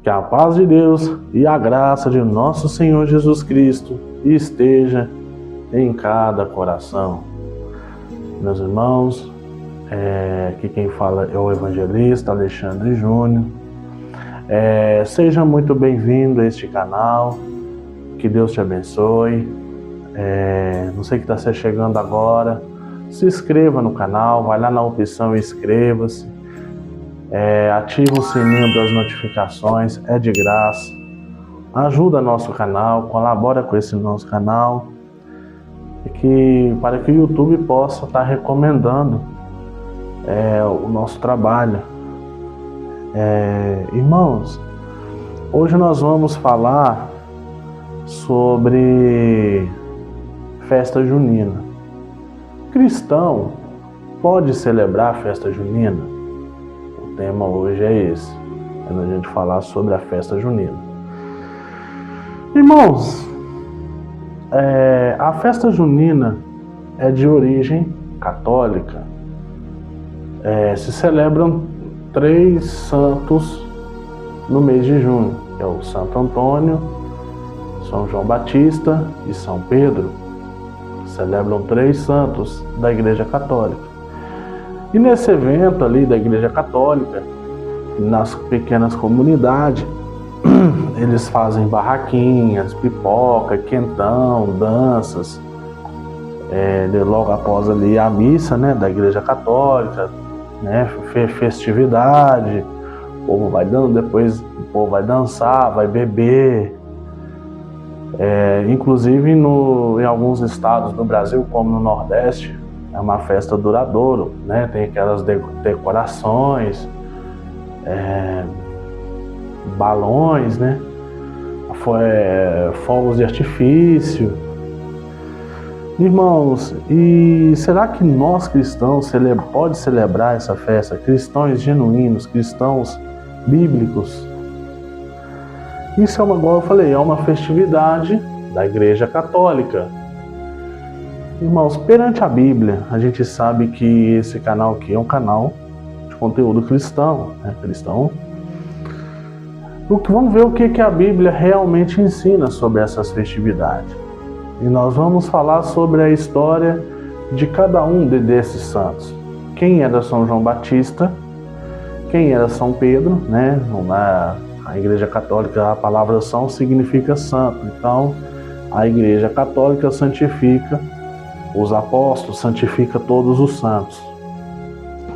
Que a paz de Deus e a graça de nosso Senhor Jesus Cristo esteja em cada coração. Meus irmãos, aqui quem fala é o evangelista Alexandre Júnior. Seja muito bem-vindo a este canal. Que Deus te abençoe. Não sei que está chegando agora. Se inscreva no canal, vai lá na opção inscreva-se. Ativa o sininho das notificações, é de graça. Ajuda nosso canal, colabora com esse nosso canal, para que o YouTube possa estar recomendando o nosso trabalho. Irmãos, hoje nós vamos falar sobre festa junina. Cristão pode celebrar a festa junina? O tema hoje é esse, a gente falar sobre a festa junina. Irmãos, a festa junina é de origem católica. Se celebram 3 santos no mês de junho, é o Santo Antônio, São João Batista e São Pedro. Celebram 3 santos da Igreja Católica. E nesse evento ali da Igreja Católica, nas pequenas comunidades, eles fazem barraquinhas, pipoca, quentão, danças. Logo após ali a missa, né, da Igreja Católica, né, festividade, o povo vai dando, depois o povo vai dançar, vai beber. Inclusive em alguns estados do Brasil, como no Nordeste, é uma festa duradoura, né? Tem aquelas decorações, balões, né? Fogos de artifício. Irmãos, e será que nós cristãos pode celebrar essa festa? Cristãos genuínos, cristãos bíblicos? Isso igual eu falei, é uma festividade da Igreja Católica. Irmãos, perante a Bíblia, a gente sabe que esse canal aqui é um canal de conteúdo cristão, né? Vamos ver o que a Bíblia realmente ensina sobre essas festividades. E nós vamos falar sobre a história de cada um desses santos. Quem era São João Batista, quem era São Pedro, né? A Igreja Católica, a palavra São significa santo. Então, a Igreja Católica santifica os apóstolos, santifica todos os santos.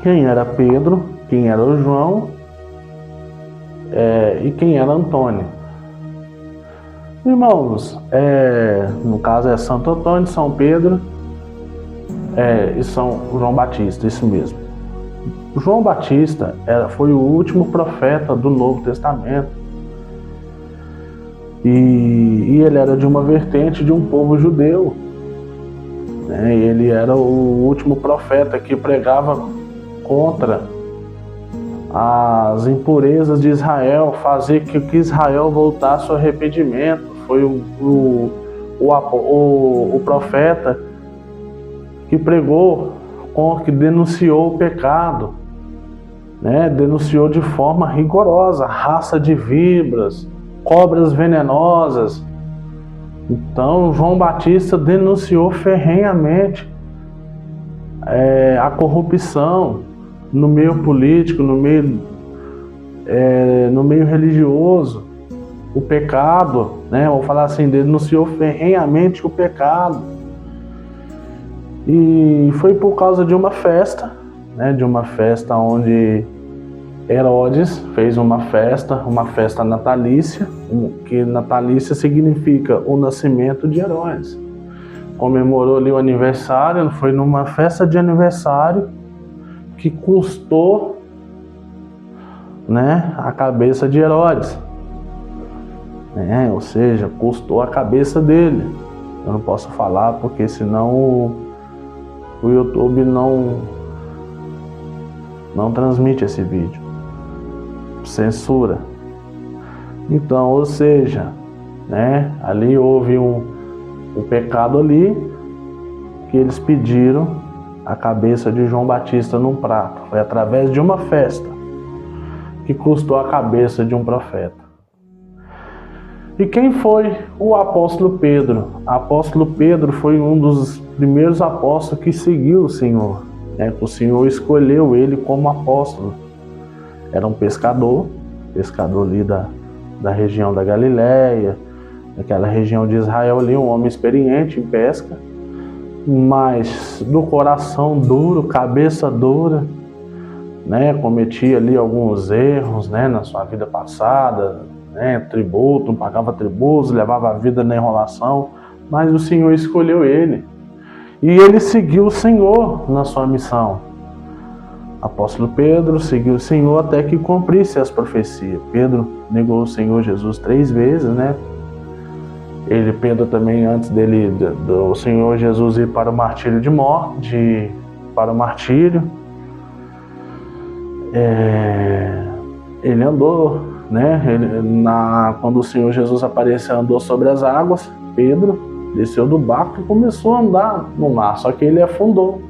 Quem era Pedro, quem era o João e quem era Antônio. Irmãos, no caso é Santo Antônio, São Pedro e São João Batista, isso mesmo. João Batista foi o último profeta do Novo Testamento. E ele era de uma vertente de um povo judeu. Ele era o último profeta que pregava contra as impurezas de Israel, fazer que Israel voltasse ao arrependimento. Foi o profeta que pregou, que denunciou o pecado, né? Denunciou de forma rigorosa, raça de víboras, cobras venenosas. Então, João Batista denunciou ferrenhamente a corrupção no meio político, no meio religioso, o pecado, né? Vou falar assim, denunciou ferrenhamente o pecado. E foi por causa de uma festa, né? De uma festa onde Herodes fez uma festa natalícia, que natalícia significa o nascimento de Herodes. Comemorou ali o aniversário, foi numa festa de aniversário que custou, né, a cabeça de Herodes. Ou seja, custou a cabeça dele. Eu não posso falar porque senão o YouTube não transmite esse vídeo. Censura. Então, ou seja, né, ali houve um pecado ali, que eles pediram a cabeça de João Batista num prato. Foi através de uma festa que custou a cabeça de um profeta. E quem foi o apóstolo Pedro? O apóstolo Pedro foi um dos primeiros apóstolos que seguiu o Senhor. O Senhor escolheu ele como apóstolo. Era um pescador ali da região da Galileia, daquela região de Israel ali, um homem experiente em pesca, mas do coração duro, cabeça dura, cometia ali alguns erros, na sua vida passada, tributo, não pagava tributos, levava a vida na enrolação, mas o Senhor escolheu ele. E ele seguiu o Senhor na sua missão. Apóstolo Pedro seguiu o Senhor até que cumprisse as profecias. Pedro negou o Senhor Jesus 3 vezes, Pedro também, antes do Senhor Jesus ir para o martírio para o martírio, ele andou, quando o Senhor Jesus apareceu, andou sobre as águas. Pedro desceu do barco e começou a andar no mar, só que ele afundou.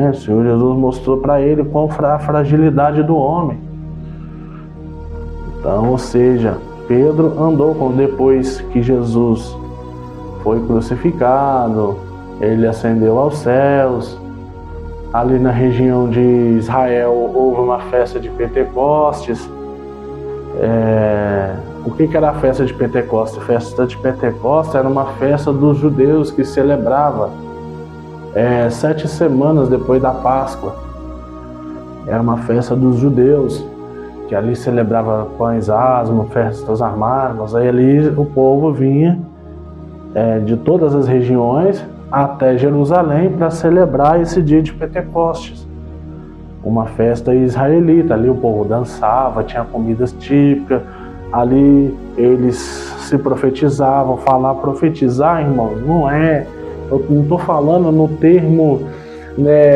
O Senhor Jesus mostrou para ele qual a fragilidade do homem. Então, ou seja, Pedro andou depois que Jesus foi crucificado, ele ascendeu aos céus. Ali na região de Israel houve uma festa de Pentecostes. O que era a festa de Pentecostes? A festa de Pentecostes era uma festa dos judeus que celebrava 7 semanas depois da Páscoa. Era uma festa dos judeus, que ali celebrava pães asmos, festas amargas. Aí ali o povo vinha de todas as regiões até Jerusalém para celebrar esse dia de Pentecostes. Uma festa israelita. Ali o povo dançava, tinha comidas típicas. Ali eles se profetizavam. Profetizar, irmão, eu não estou falando no termo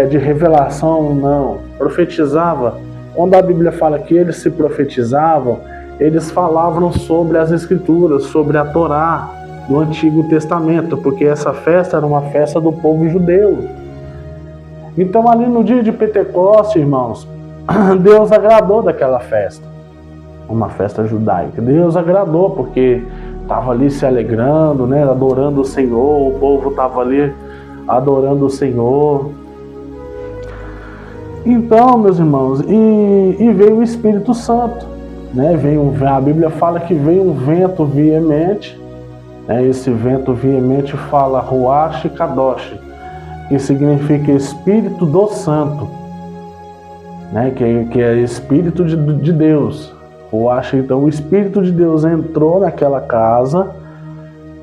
de revelação, não. Profetizava. Quando a Bíblia fala que eles se profetizavam, eles falavam sobre as Escrituras, sobre a Torá do Antigo Testamento, porque essa festa era uma festa do povo judeu. Então ali no dia de Pentecostes, irmãos, Deus agradou daquela festa. Uma festa judaica. Deus agradou porque estava ali se alegrando, adorando o Senhor. O povo estava ali adorando o Senhor. Então, meus irmãos, e veio o Espírito Santo, a Bíblia fala que veio um vento veemente, esse vento veemente fala Ruach Kadosh, que significa Espírito do Santo, que é Espírito de Deus. Ruach, então o Espírito de Deus entrou naquela casa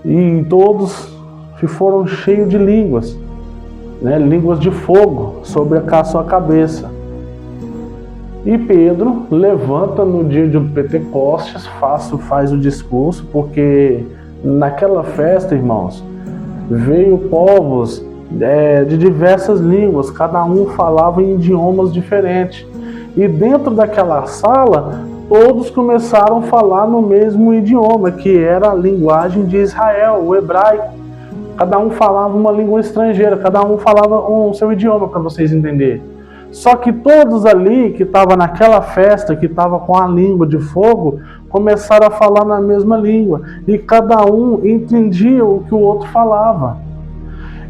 e todos foram cheios de línguas. Línguas de fogo sobre a sua cabeça. E Pedro levanta no dia de Pentecostes, faz o discurso, porque naquela festa, irmãos, veio povos de diversas línguas, cada um falava em idiomas diferentes. E dentro daquela sala, todos começaram a falar no mesmo idioma, que era a linguagem de Israel, o hebraico. Cada um falava uma língua estrangeira, cada um falava o seu idioma, para vocês entenderem. Só que todos ali que estavam naquela festa, que estavam com a língua de fogo, começaram a falar na mesma língua. E cada um entendia o que o outro falava.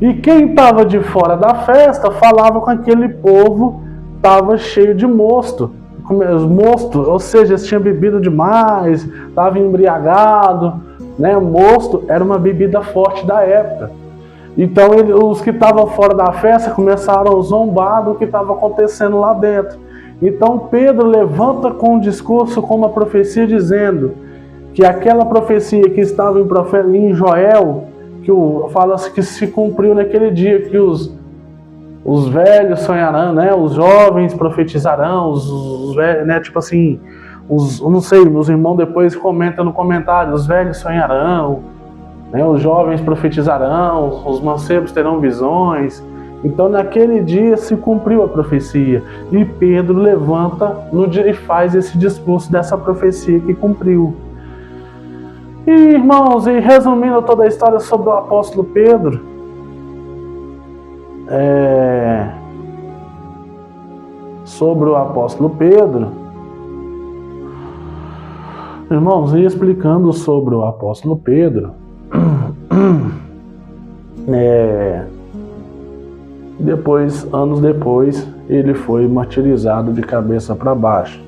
E quem estava de fora da festa falava com aquele povo, estava cheio de mosto. Ou seja, eles tinham bebido demais, estavam embriagados. Mosto era uma bebida forte da época. Então os que estavam fora da festa começaram a zombar do que estava acontecendo lá dentro. Então Pedro levanta com um discurso, com uma profecia, dizendo que aquela profecia que estava em Joel, fala que se cumpriu naquele dia, que os velhos sonharão, os jovens profetizarão, os velhos, tipo assim, não sei, meus irmãos depois comentam no comentário, os velhos sonharão, os jovens profetizarão, os mancebos terão visões. Então naquele dia se cumpriu a profecia, e Pedro levanta no dia e faz esse discurso dessa profecia que cumpriu. E irmãos, e resumindo toda a história sobre o apóstolo Pedro, Irmãos, e explicando sobre o apóstolo Pedro, anos depois, ele foi martirizado de cabeça para baixo,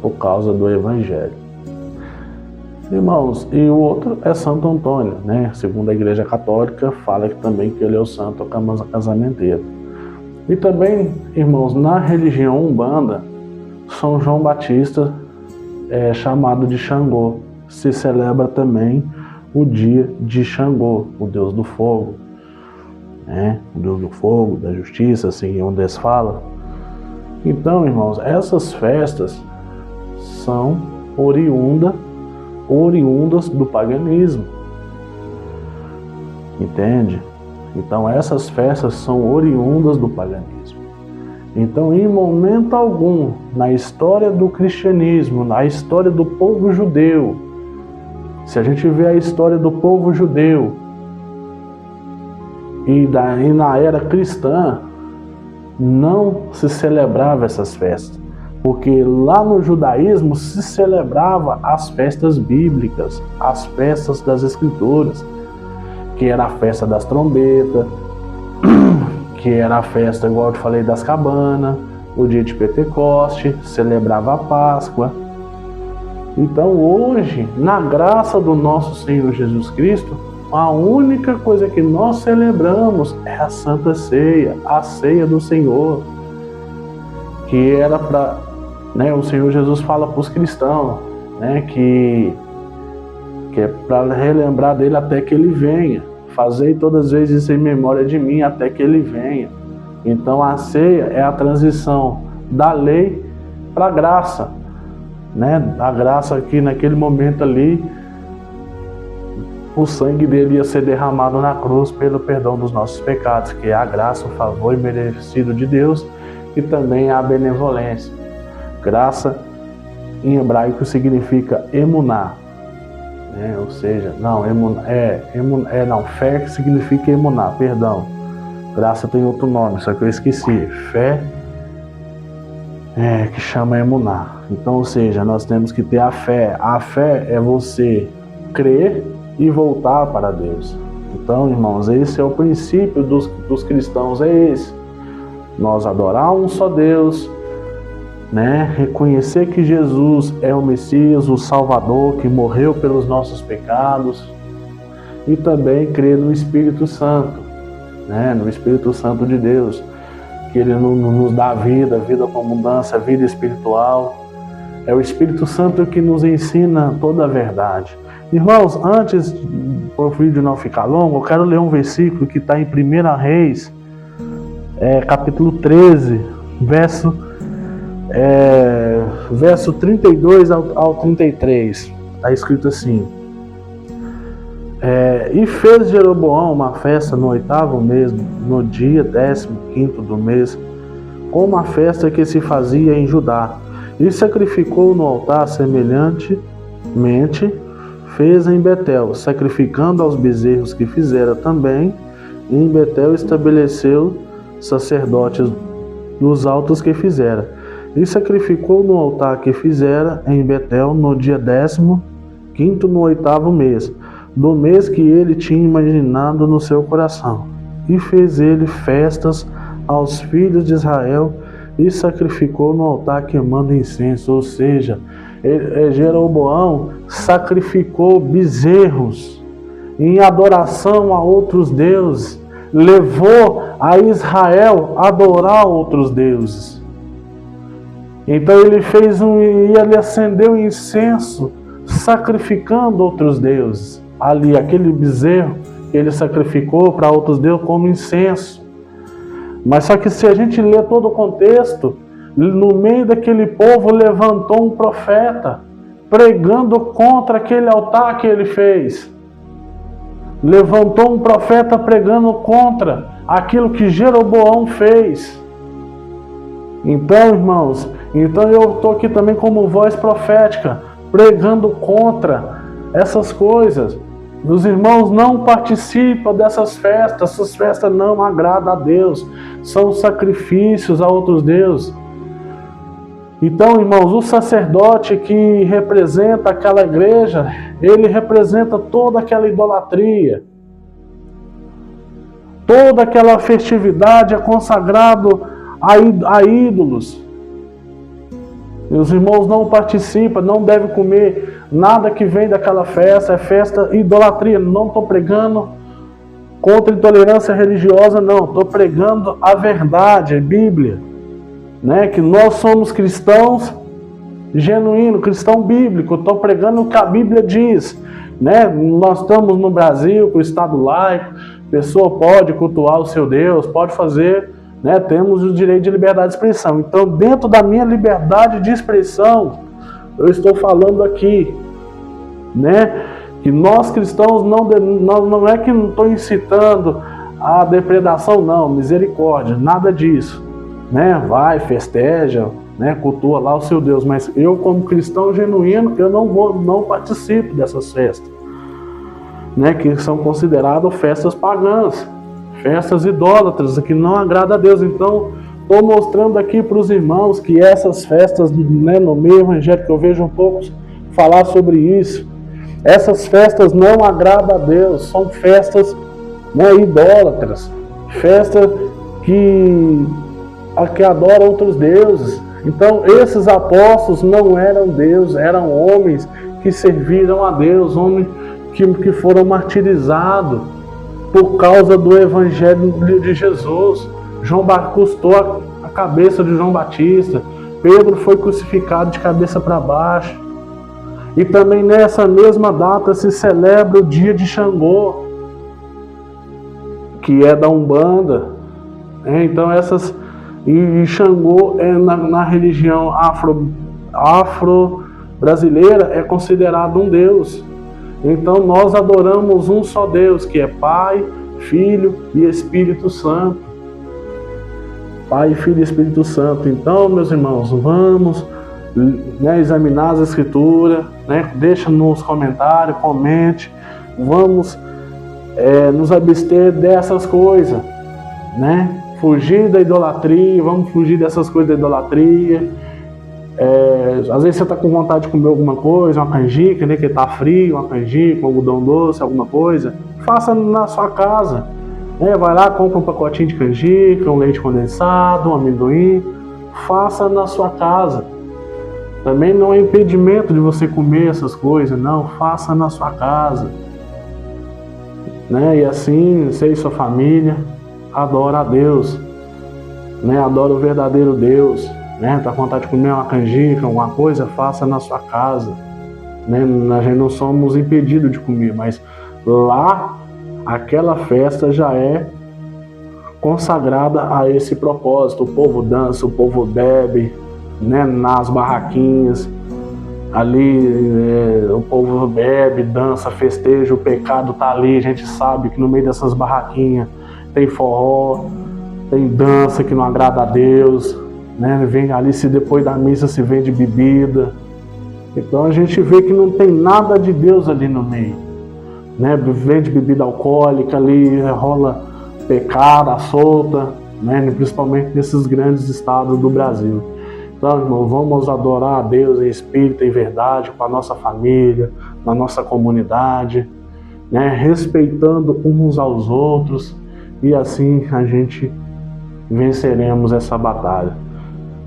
por causa do evangelho. Irmãos, e o outro é Santo Antônio, né? Segundo a Igreja Católica, fala que também que ele é o santo casamenteiro. E também, irmãos, na religião Umbanda, São João Batista é chamado de Xangô. Se celebra também o dia de Xangô, o Deus do fogo, né? O Deus do fogo, da justiça, assim, onde eles falam. Então, irmãos, essas festas são oriundas do paganismo, entende? Então essas festas são oriundas do paganismo. Então, em momento algum, na história do cristianismo, na história do povo judeu, se a gente vê a história do povo judeu e na era cristã, não se celebrava essas festas. Porque lá no judaísmo se celebrava as festas bíblicas, as festas das escrituras, que era a festa das trombetas, que era a festa, igual eu te falei, das cabanas, o dia de Pentecoste, celebrava a Páscoa. Então hoje, na graça do nosso Senhor Jesus Cristo, a única coisa que nós celebramos é a Santa Ceia, a ceia do Senhor, que era para... o Senhor Jesus fala para os cristãos, que é para relembrar dele até que ele venha. Fazei todas as vezes isso em memória de mim até que ele venha. Então a ceia é a transição da lei para a graça. A graça que naquele momento ali, o sangue dele ia ser derramado na cruz pelo perdão dos nossos pecados, que é a graça, o favor imerecido de Deus e também a benevolência. Graça, em hebraico, significa emuná, ou seja, fé significa emuná, perdão. Graça tem outro nome, só que eu esqueci. Fé que chama emuná. Então, ou seja, nós temos que ter a fé. A fé é você crer e voltar para Deus. Então, irmãos, esse é o princípio dos cristãos, é esse. Nós adorar um só Deus, reconhecer que Jesus é o Messias, o Salvador, que morreu pelos nossos pecados, e também crer no Espírito Santo, no Espírito Santo de Deus, que Ele nos dá vida com abundância, vida espiritual. É o Espírito Santo que nos ensina toda a verdade. Irmãos, antes para o vídeo não ficar longo, eu quero ler um versículo que está em 1 Reis, capítulo 13, verso 32 ao 33, está escrito assim: e fez Jeroboão uma festa no 8º mês, no dia 15º do mês, como a festa que se fazia em Judá, e sacrificou no altar semelhantemente fez em Betel, sacrificando aos bezerros que fizera também, e em Betel estabeleceu sacerdotes dos altos que fizera. E sacrificou no altar que fizera em Betel no dia 15º, no 8º mês, do mês que ele tinha imaginado no seu coração. E fez ele festas aos filhos de Israel e sacrificou no altar queimando incenso. Ou seja, Jeroboão sacrificou bezerros em adoração a outros deuses, levou a Israel a adorar outros deuses. Então ele ele acendeu incenso, sacrificando outros deuses. Ali, aquele bezerro que ele sacrificou para outros deuses como incenso. Mas só que se a gente ler todo o contexto, no meio daquele povo levantou um profeta, pregando contra aquele altar que ele fez. Levantou um profeta pregando contra aquilo que Jeroboão fez. Então, irmãos, eu estou aqui também como voz profética, pregando contra essas coisas. Os irmãos não participam dessas festas, essas festas não agradam a Deus, são sacrifícios a outros deuses. Então, irmãos, o sacerdote que representa aquela igreja, ele representa toda aquela idolatria. Toda aquela festividade é consagrado a ídolos. E os irmãos não participam, não devem comer nada que vem daquela festa. É festa idolatria. Não estou pregando contra a intolerância religiosa, não. Estou pregando a verdade, a Bíblia. Né? Que nós somos cristãos genuínos, cristão bíblico. Estou pregando o que a Bíblia diz. Né? Nós estamos no Brasil, com o Estado laico. A pessoa pode cultuar o seu Deus, pode fazer, né? Temos o direito de liberdade de expressão. Então, dentro da minha liberdade de expressão, eu estou falando aqui, né? Que nós cristãos não é que não estou incitando a depredação, não, misericórdia, nada disso, né? Vai, festeja, né? Cultua lá o seu Deus, mas eu, como cristão genuíno, eu não participo dessas festas. Né, que são consideradas festas pagãs, festas idólatras, que não agrada a Deus. Então, estou mostrando aqui para os irmãos que essas festas, né, no meio evangélico, eu vejo um pouco falar sobre isso. Essas festas não agradam a Deus, são festas, né, idólatras, festas que adoram outros deuses. Então, esses apóstolos não eram Deus, eram homens que serviram a Deus, homens que foram martirizados por causa do Evangelho de Jesus. João custou a cabeça de João Batista. Pedro foi crucificado de cabeça para baixo. E também nessa mesma data se celebra o dia de Xangô, que é da Umbanda. Então e Xangô é na religião afro-brasileira é considerado um deus. Então nós adoramos um só Deus, que é Pai, Filho e Espírito Santo. Pai, Filho e Espírito Santo. Então, meus irmãos, vamos, né, examinar as Escrituras, né? Deixa nos comentários, comente. Vamos nos abster dessas coisas, né? Fugir da idolatria, vamos fugir dessas coisas da idolatria. Às vezes você está com vontade de comer alguma coisa, uma canjica, né, que está frio, uma canjica, um algodão doce, alguma coisa, faça na sua casa. Vai lá, compra um pacotinho de canjica, um leite condensado, um amendoim, faça na sua casa. Também não é impedimento de você comer essas coisas, não, faça na sua casa. Né? E assim, você e sua família adora a Deus, né? Adora o verdadeiro Deus. Né? Tá com vontade de comer uma canjica, alguma coisa, faça na sua casa. Né? A gente não somos impedidos de comer, mas lá aquela festa já é consagrada a esse propósito. O povo dança, o povo bebe, né? Nas barraquinhas. Ali o povo bebe, dança, festeja, o pecado tá ali. A gente sabe que no meio dessas barraquinhas tem forró, tem dança que não agrada a Deus. Né? Vem ali, se depois da missa se vende bebida. Então a gente vê que não tem nada de Deus ali no meio. Né? Vende bebida alcoólica ali, rola pecado à solta, né? Principalmente nesses grandes estados do Brasil. Então, irmão, vamos adorar a Deus em espírito e verdade, com a nossa família, na nossa comunidade, né? Respeitando uns aos outros, e assim a gente venceremos essa batalha.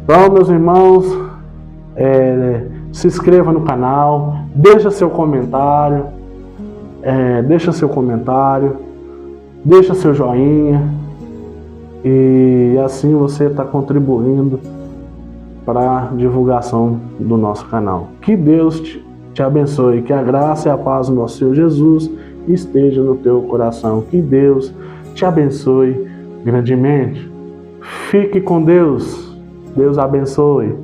Então, meus irmãos, se inscreva no canal, deixa seu comentário, deixa seu joinha, e assim você está contribuindo para a divulgação do nosso canal. Que Deus te abençoe, que a graça e a paz do nosso Senhor Jesus esteja no teu coração. Que Deus te abençoe grandemente. Fique com Deus. Deus abençoe.